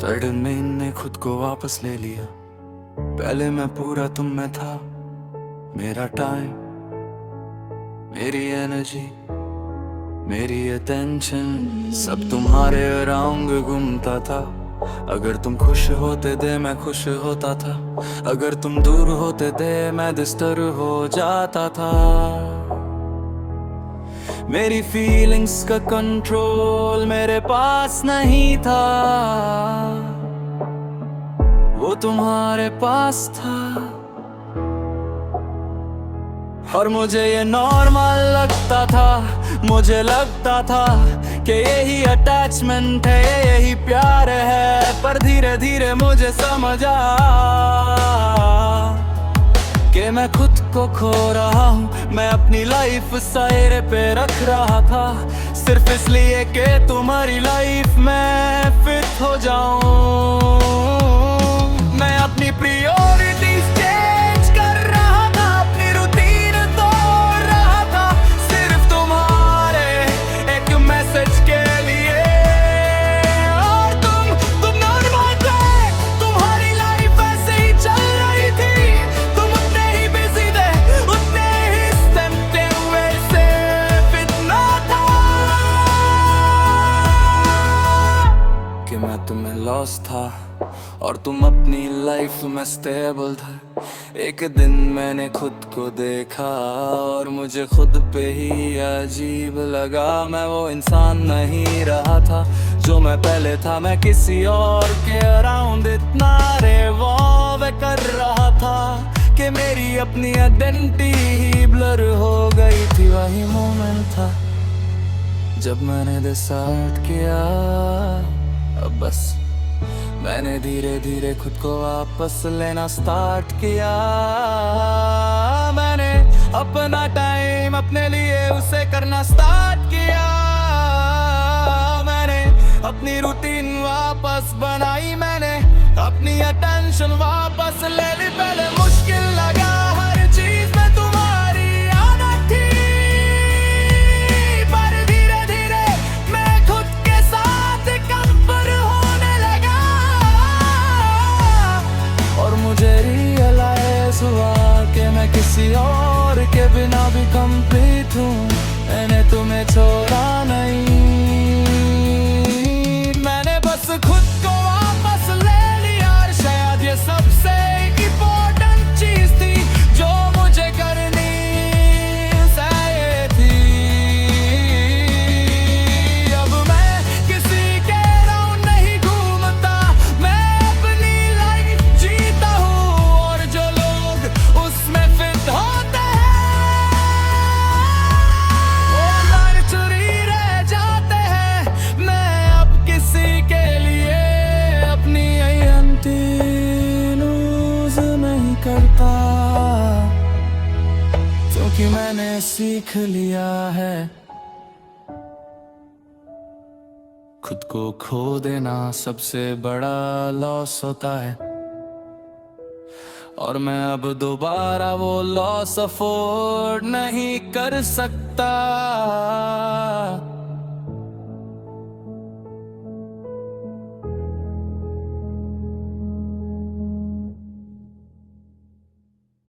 Sudden में ने खुद को वापस ले लिया। पहले मैं पूरा तुम में था। मेरा टाइम, मेरी एनर्जी, मेरी अटेंशन सब तुम्हारे अराउंड घूमता था। अगर तुम खुश होते थे मैं खुश होता था, अगर तुम दूर होते थे मैं डिस्टर्ब हो जाता था। मेरी फीलिंग्स का कंट्रोल मेरे पास नहीं था, वो तुम्हारे पास था। और मुझे ये नॉर्मल लगता था, मुझे लगता था कि यही अटैचमेंट है, यही प्यार है। पर धीरे धीरे मुझे समझ आया कि मैं खुद को खो रहा हूँ। मैं अपनी लाइफ सायरे पे रख रहा था, सिर्फ इसलिए कि तुम्हारी लाइफ में फिट हो जाऊं। मैं अपनी प्रायोरिटीज चेंज कर रहा था, अपनी रूटीन तोड़ रहा था, सिर्फ तुम्हारे एक मैसेज के लिए। और तुम नॉर्मल थे, तुम्हारी लाइफ ऐसे ही चल रही थी। तुम उतने ही बिजी थे, उतने ही स्टेम्पे हुए से फितना था कि मैं तुम्हें लॉस था और तुम अपनी लाइफ में स्टेबल थे। एक दिन मैंने खुद को देखा और मुझे खुद पे ही अजीब लगा। मैं वो इंसान नहीं रहा था जो मैं पहले था। मैं किसी और के अराउंड इतना रिवॉल्व कर रहा था कि मेरी अपनी आइडेंटिटी ही ब्लर हो गई थी। वही मोमेंट था जब मैंने डिसाइड किया अब बस। मैंने धीरे धीरे खुद को वापस लेना स्टार्ट किया। मैंने अपना टाइम अपने लिए उसे करना स्टार्ट किया। मैंने अपनी रूटीन वापस बनाई, मैंने अपनी अटेंशन वापस ले ली। पहले मुश्किल लगा, हर चीज में तुम्हारी आदत थी, पर धीरे धीरे मैं खुद के साथ कंफर्ट होने लगा। और मुझे रियलाइज हुआ कि मैं किसी और के बिना भी कंप्लीट हूँ। मैंने तुम्हें छोड़ा नहीं, मैंने बस खुद को वापस ले लिया। और शायद ये सबसे इम्पोर्टेंट चीज थी जो मुझे करनी चाहिए थी। अब मैं किसी के राउंड नहीं घूमता, मैं अपनी लाइफ जीता हूँ। और जो लोग उसमें फिट होते हैं वो लाइन चुरी रह जाते हैं। मैं अब किसी के लिए अपनी आइडेंटिटी लूज नहीं करता, क्योंकि मैंने सीख लिया है खुद को खो देना सबसे बड़ा लॉस होता है। और मैं अब दोबारा वो लॉस अफोर्ड नहीं कर सकता।